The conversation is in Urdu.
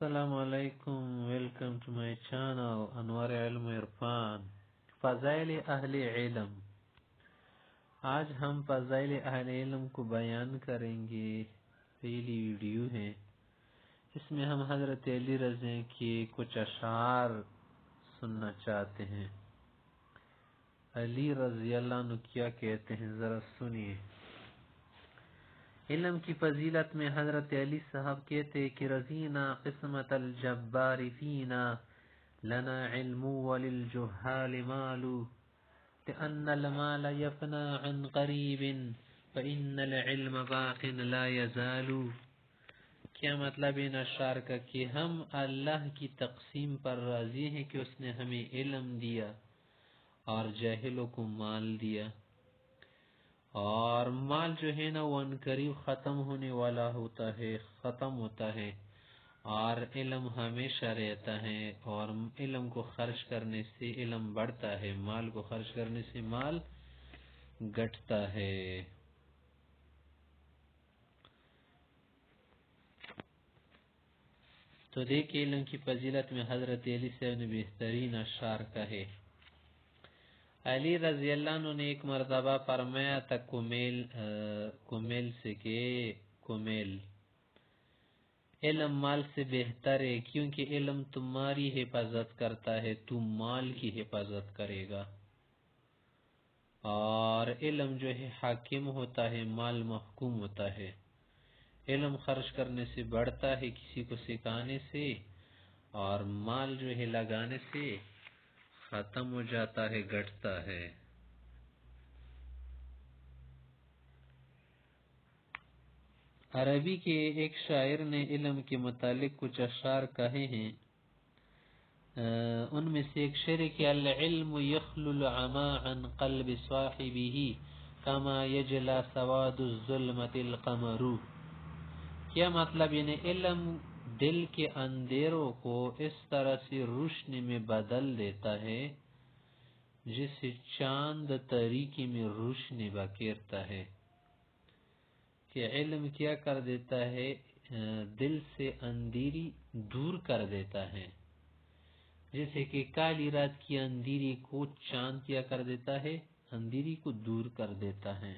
السلام علیکم، ویلکم ٹو مائی چینل انوار علم و عرفان۔ فضائل اہل علم۔ آج ہم فضائل اہل علم کو بیان کریں گے۔ پہلی ویڈیو ہے، اس میں ہم حضرت علی رضی کے کچھ اشعار سننا چاہتے ہیں۔ علی رضی اللہ عنہ کیا کہتے ہیں، ذرا سنیے۔ علم کی فضیلت میں حضرت علی صاحب کہتے کہ رضینا قسمت الجبار فینا لنا علم وللجہال مال لأن المال یفنا عن قریب فإن العلم باق لا يزال۔ کیا مطلب ان اشعار کا کہ ہم اللہ کی تقسیم پر راضی ہیں کہ اس نے ہمیں علم دیا اور جاہلوں کو مال دیا، اور مال جو ہے نا وہ انقریب ختم ہونے والا ہوتا ہے، ختم ہوتا ہے، اور علم ہمیشہ رہتا ہے، اور علم کو خرچ کرنے سے علم بڑھتا ہے، مال کو خرچ کرنے سے مال گھٹتا ہے۔ تو دیکھیں علم کی فضیلت میں حضرت علی صاحب نے بہترین اشعار کہے۔ علی رضی اللہ عنہ نے ایک مرتبہ فرمایا تھا کمیل سے کہ کمیل، علم مال سے بہتر ہے، کیونکہ علم تمہاری حفاظت کرتا ہے، تم مال کی حفاظت کرے گا، اور علم جو ہے حاکم ہوتا ہے، مال محکوم ہوتا ہے۔ علم خرچ کرنے سے بڑھتا ہے، کسی کو سکھانے سے، اور مال جو ہے لگانے سے ختم ہو جاتا ہے، گھٹتا ہے۔ عربی کے ایک شاعر نے علم کے متعلق کچھ اشعار کہے ہیں، ان میں سے ایک شعر کہ العلم یخلو العما عن قلب صاحبہ کما یجلا سواد الظلمت القمر۔ کیا مطلب، یعنی علم دل کے اندھیروں کو اس طرح سے روشنی میں بدل دیتا ہے جسے چاند تاریکی میں روشنی بکھیرتا ہے۔ کہ علم کیا کر دیتا ہے، دل سے اندھیری دور کر دیتا ہے، جیسے کہ کالی رات کی اندھیری کو چاند کیا کر دیتا ہے، اندھیری کو دور کر دیتا ہے۔